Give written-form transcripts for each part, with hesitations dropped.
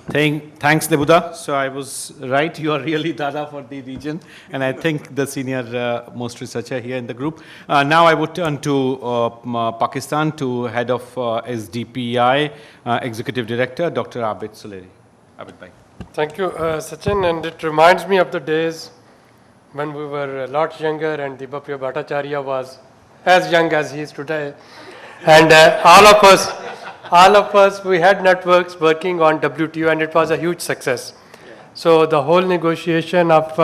Thanks, Debuda. So I was right. You are really Dada for the region, and I think the senior most researcher here in the group. Now I would turn to Pakistan, to head of SDPI, Executive Director, Dr. Abid Suleri. Abid bhai. Thank you, Sachin. And it reminds me of the days when we were a lot younger and Deepapriya Bhattacharya was as young as he is today. And all of us, we had networks working on WTO, and it was a huge success. So the whole negotiation of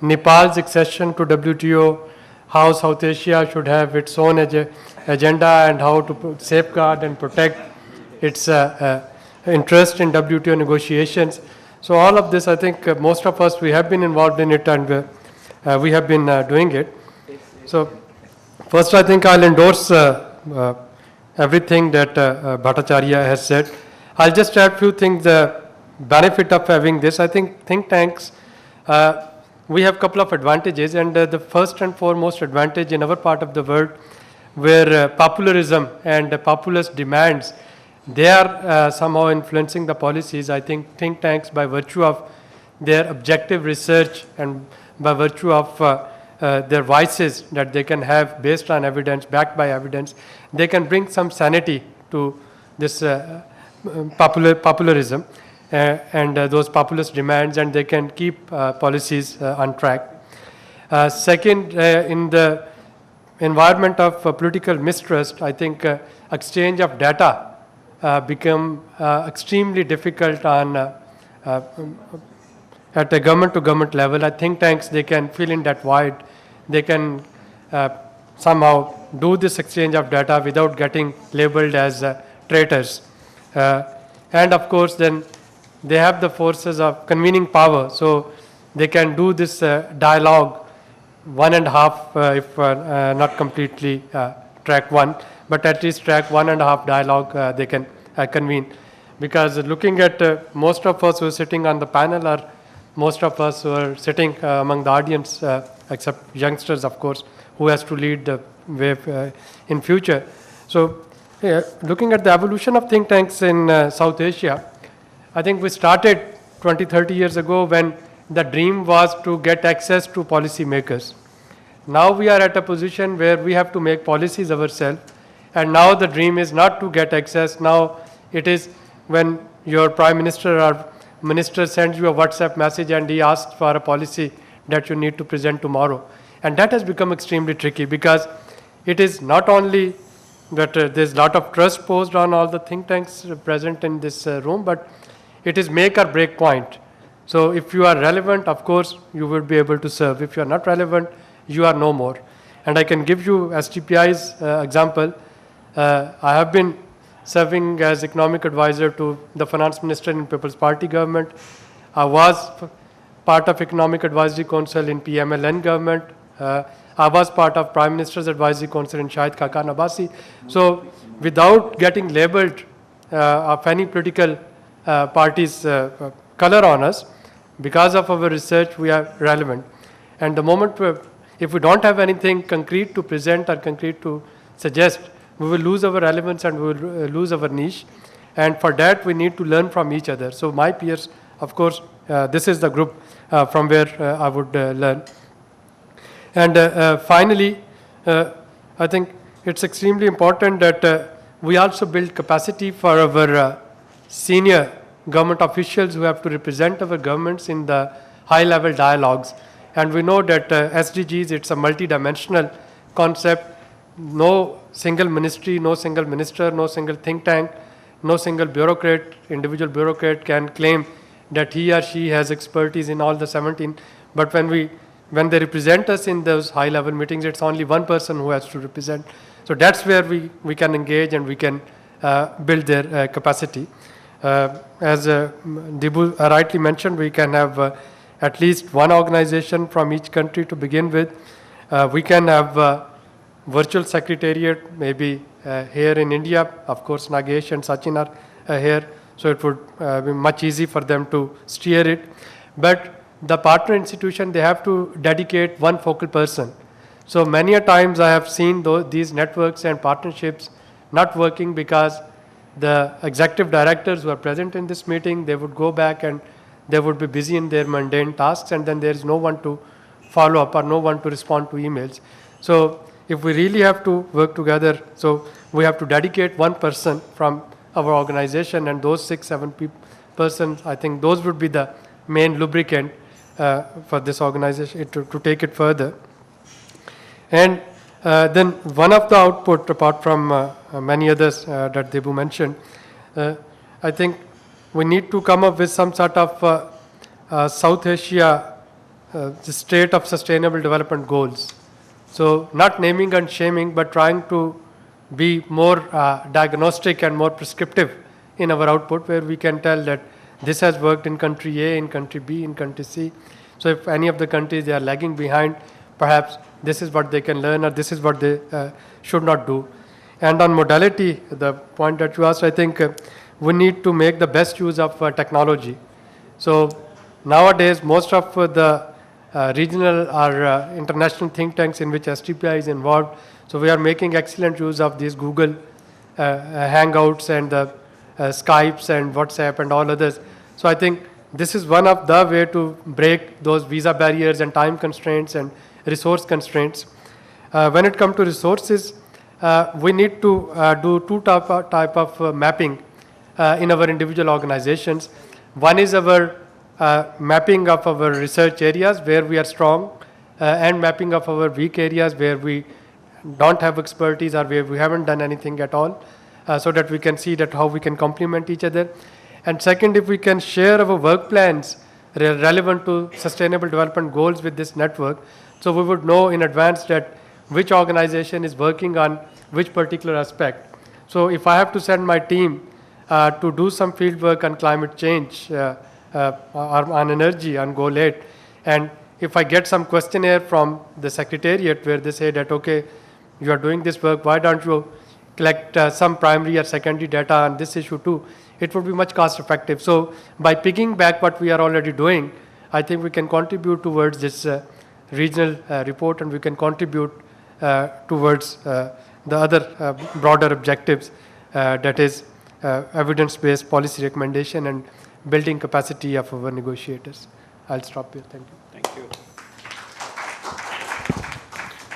Nepal's accession to WTO, how South Asia should have its own agenda and how to safeguard and protect its interest in WTO negotiations. So all of this, I think most of us, we have been involved in it, and we have been doing it. So first, I think I'll endorse everything that Bhattacharya has said. I'll just add a few things, the benefit of having this. I think think tanks, we have a couple of advantages, and the first and foremost advantage in our part of the world, where popularism and populist demands, they are somehow influencing the policies. I think think tanks, by virtue of their objective research and by virtue of their voices that they can have based on evidence, backed by evidence, they can bring some sanity to this popularism and those populist demands, and they can keep policies on track. Second, in the environment of political mistrust, I think exchange of data become extremely difficult on at a government-to-government level. I think tanks, they can fill in that void. They can somehow do this exchange of data without getting labeled as traitors. And of course, then they have the forces of convening power, so they can do this dialogue, one and a half, if not completely track one, but at least track one and a half dialogue they can convene. Because looking at most of us who are sitting on the panel, or most of us who are sitting among the audience, except youngsters, of course, who has to lead the way in future. So looking at the evolution of think tanks in South Asia, I think we started 20, 30 years ago when the dream was to get access to policy makers. Now we are at a position where we have to make policies ourselves, and now the dream is not to get access. Now it is when your prime minister or minister sends you a WhatsApp message and he asks for a policy that you need to present tomorrow. And that has become extremely tricky, because it is not only that there's a lot of trust posed on all the think tanks present in this room, but it is make or break point. So if you are relevant, of course, you will be able to serve. If you are not relevant, you are no more. And I can give you STPI's example. I have been serving as economic advisor to the finance minister in People's Party government. I was part of economic advisory council in PMLN government. I was part of Prime Minister's Advisory Council in Shahid Khaqan Abbasi. So without getting labeled of any political party's color on us, because of our research, we are relevant. And the moment if we don't have anything concrete to present or concrete to suggest, we will lose our relevance and we will lose our niche. And for that, we need to learn from each other. So my peers, of course, this is the group from where I would learn. And finally, I think it's extremely important that we also build capacity for our senior government officials who have to represent our governments in the high-level dialogues. And we know that SDGs, it's a multi-dimensional concept. No single ministry, no single minister, no single think tank, no single bureaucrat, individual bureaucrat can claim that he or she has expertise in all the 17. But when they represent us in those high-level meetings, it's only one person who has to represent. So that's where we can engage and we can build their capacity. As Dibu rightly mentioned, we can have at least one organization from each country to begin with. We can have virtual secretariat, maybe here in India. Of course, Nagesh and Sachin are here, so it would be much easy for them to steer it. But the partner institution, they have to dedicate one focal person. So many a times I have seen these networks and partnerships not working because the executive directors who are present in this meeting, they would go back and they would be busy in their mundane tasks, and then there is no one to follow up or no one to respond to emails. So if we really have to work together, so we have to dedicate one person from our organization, and those 6, 7 persons, I think those would be the main lubricant for this organization to take it further. And then one of the output, apart from many others that Debu mentioned, I think we need to come up with some sort of South Asia the state of sustainable development goals. So not naming and shaming, but trying to be more diagnostic and more prescriptive in our output, where we can tell that this has worked in country A, in country B, in country C. So if any of the countries they are lagging behind, perhaps this is what they can learn, or this is what they should not do. And on modality, the point that you asked, I think we need to make the best use of technology. So nowadays, most of the regional or international think tanks in which STPI is involved, so we are making excellent use of these Google Hangouts and the Skypes and WhatsApp and all others. So I think this is one of the way to break those visa barriers and time constraints and resource constraints. When it comes to resources, we need to do two type of mapping in our individual organizations. One is our mapping of our research areas where we are strong, and mapping of our weak areas where we don't have expertise or where we haven't done anything at all, so that we can see that how we can complement each other. And second, if we can share our work plans relevant to sustainable development goals with this network, so we would know in advance that which organization is working on which particular aspect. So if I have to send my team to do some field work on climate change, or on energy, on Goal 8, and if I get some questionnaire from the secretariat where they say that, okay, you are doing this work, why don't you collect some primary or secondary data on this issue too, it would be much cost effective. So by picking back what we are already doing, I think we can contribute towards this regional report, and we can contribute towards the other broader objectives, that is evidence-based policy recommendation and building capacity of our negotiators. I'll stop here. Thank you. Thank you.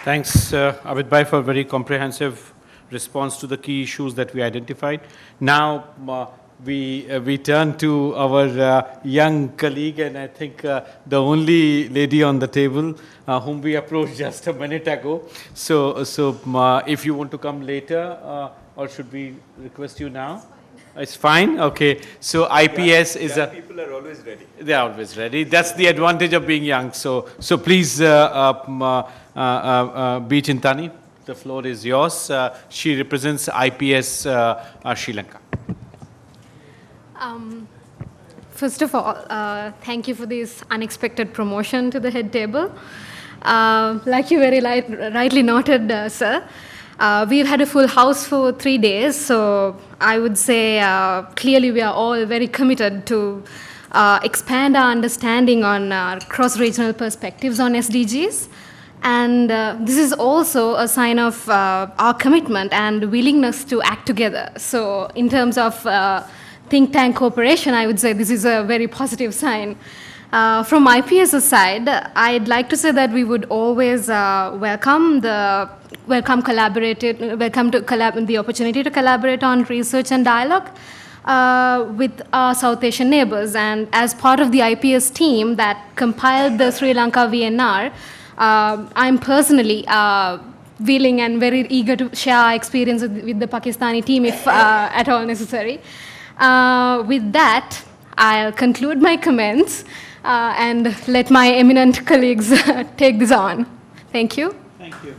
Thanks, Abid Bhai, for a very comprehensive response to the key issues that we identified. Now, we turn to our young colleague, and I think the only lady on the table whom we approached just a minute ago. So if you want to come later, or should we request you now? It's fine. Okay. So IPS is a. People are always ready. They are always ready. That's the advantage of being young. So please, B. Chintani, the floor is yours. She represents IPS Sri Lanka. First of all, thank you for this unexpected promotion to the head table. Like you very rightly noted, sir, we've had a full house for 3 days, so I would say clearly we are all very committed to expand our understanding on cross-regional perspectives on SDGs. And this is also a sign of our commitment and willingness to act together. So in terms of think tank cooperation, I would say this is a very positive sign. From IPS's side, I'd like to say that we would always welcome the opportunity to collaborate on research and dialogue with our South Asian neighbors. And as part of the IPS team that compiled the Sri Lanka VNR, I'm personally willing and very eager to share our experience with the Pakistani team if at all necessary. With that, I'll conclude my comments and let my eminent colleagues take this on. Thank you. Thank you.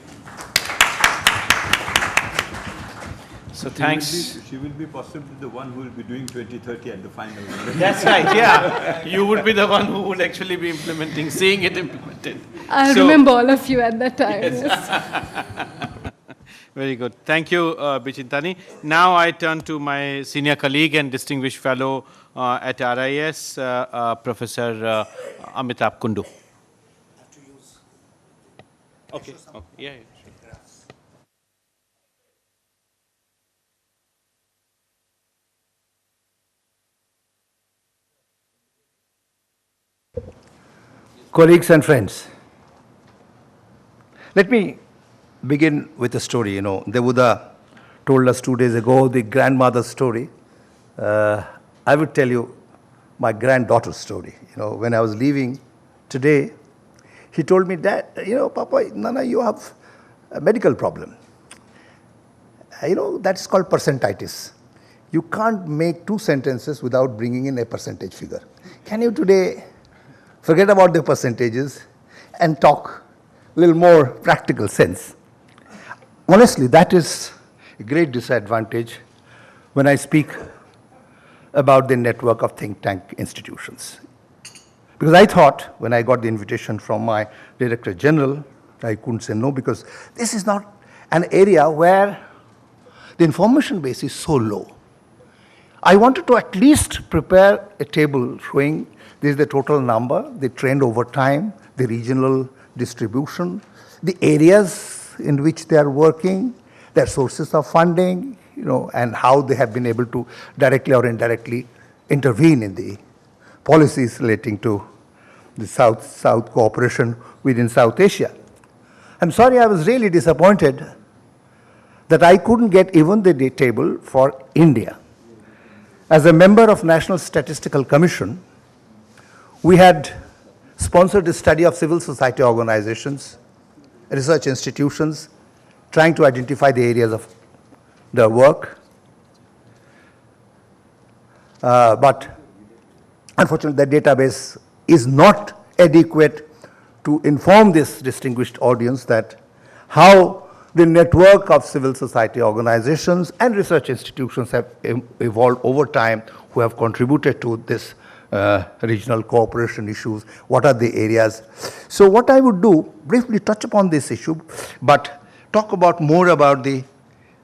So thanks. She will be possibly the one who will be doing 2030 at the final. That's right, yeah. You would be the one who would actually be implementing, seeing it implemented. I remember all of you at that time. Yes. Very good. Thank you, Bichintani. Now I turn to my senior colleague and distinguished fellow at RIS, Professor Amitabh Kundu. Okay. Yeah. Colleagues and friends, let me begin with a story. Devuda told us 2 days ago the grandmother's story. I would tell you my granddaughter's story. When I was leaving today, he told me, Dad, Papa, Nana, you have a medical problem. That's called percentitis. You can't make 2 sentences without bringing in a percentage figure. Can you today forget about the percentages and talk a little more practical sense? Honestly, that is a great disadvantage when I speak about the network of think tank institutions. Because I thought, when I got the invitation from my Director General, I couldn't say no, because this is not an area where the information base is so low. I wanted to at least prepare a table showing this is the total number, the trend over time, the regional distribution, the areas in which they are working, their sources of funding, and how they have been able to directly or indirectly intervene in the policies relating to the South-South cooperation within South Asia. I'm sorry, I was really disappointed that I couldn't get even the table for India. As a member of National Statistical Commission, we had sponsored a study of civil society organizations, research institutions, trying to identify the areas of their work. But unfortunately, the database is not adequate to inform this distinguished audience that how the network of civil society organizations and research institutions have evolved over time, who have contributed to this regional cooperation issues, what are the areas. So what I would do, briefly touch upon this issue, but talk about more about the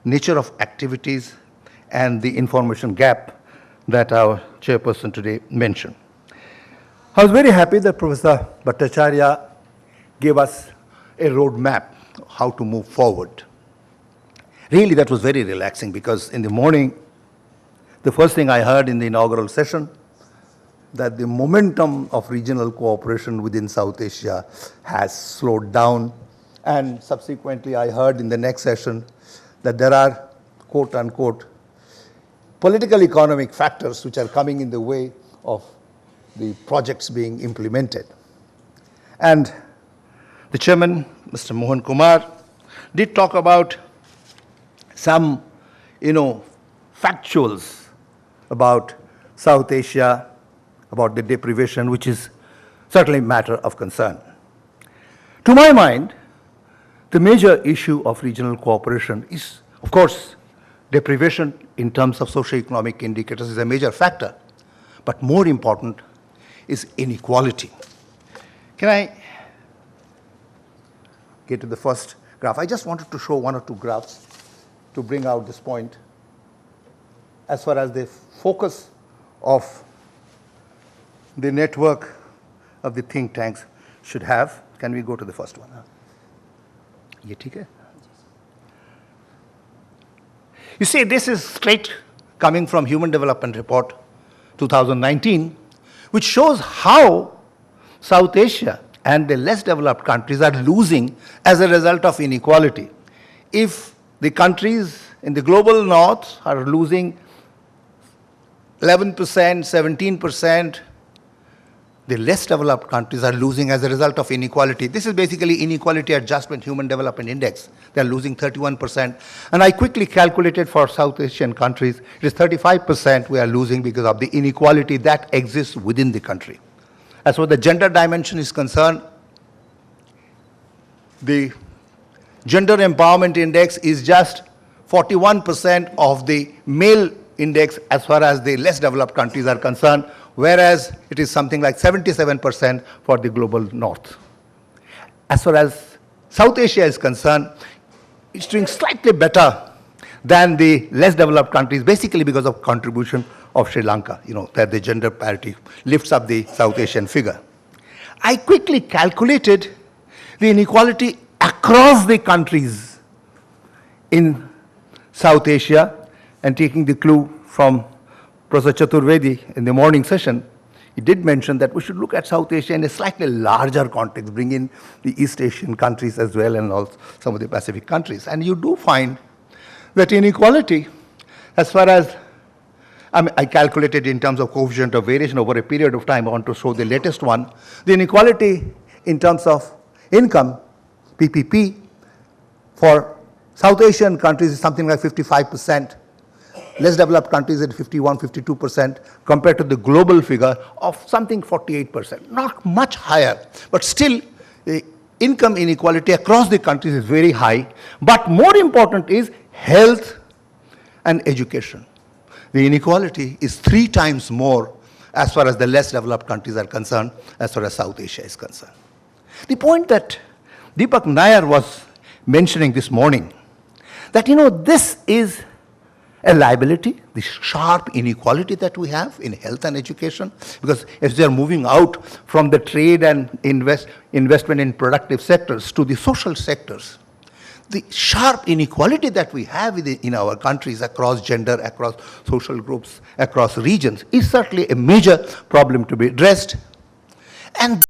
nature of activities and the information gap that our chairperson today mentioned. I was very happy that Professor Bhattacharya gave us a roadmap how to move forward. Really, that was very relaxing, because in the morning, the first thing I heard in the inaugural session, that the momentum of regional cooperation within South Asia has slowed down. And subsequently, I heard in the next session that there are, quote unquote, political economic factors which are coming in the way of the projects being implemented. And the chairman, Mr. Mohan Kumar, did talk about some, factuals about South Asia, about the deprivation, which is certainly a matter of concern. To my mind, the major issue of regional cooperation is, of course, deprivation in terms of socioeconomic indicators is a major factor, but more important is inequality. Can I get to the first graph? I just wanted to show 1 or 2 graphs to bring out this point as far as the focus of the network of the think tanks should have. Can we go to the first one? Ye theek hai? You see, this is straight coming from Human Development Report 2019, which shows how South Asia and the less developed countries are losing as a result of inequality. If the countries in the global north are losing 11%, 17%, the less developed countries are losing as a result of inequality. This is basically inequality adjustment, Human Development Index. They are losing 31%. And I quickly calculated for South Asian countries, it is 35% we are losing because of the inequality that exists within the country. As far as the gender dimension is concerned, the Gender Empowerment Index is just 41% of the male index as far as the less developed countries are concerned, whereas it is something like 77% for the global north. As far as South Asia is concerned, it's doing slightly better than the less developed countries, basically because of contribution of Sri Lanka, that the gender parity lifts up the South Asian figure. I quickly calculated the inequality across the countries in South Asia, and taking the clue from Professor Chaturvedi in the morning session, he did mention that we should look at South Asia in a slightly larger context, bring in the East Asian countries as well and also some of the Pacific countries. And you do find that inequality, as far as, I calculated in terms of coefficient of variation over a period of time. I want to show the latest one. The inequality in terms of income, PPP, for South Asian countries is something like 55%. Less developed countries at 51, 52%, compared to the global figure of something 48%. Not much higher, but still the income inequality across the countries is very high. But more important is health and education. The inequality is 3 times more as far as the less developed countries are concerned, as far as South Asia is concerned. The point that Deepak Nair was mentioning this morning, that this is a liability, the sharp inequality that we have in health and education, because as they are moving out from the trade and investment in productive sectors to the social sectors, the sharp inequality that we have in our countries across gender, across social groups, across regions is certainly a major problem to be addressed. And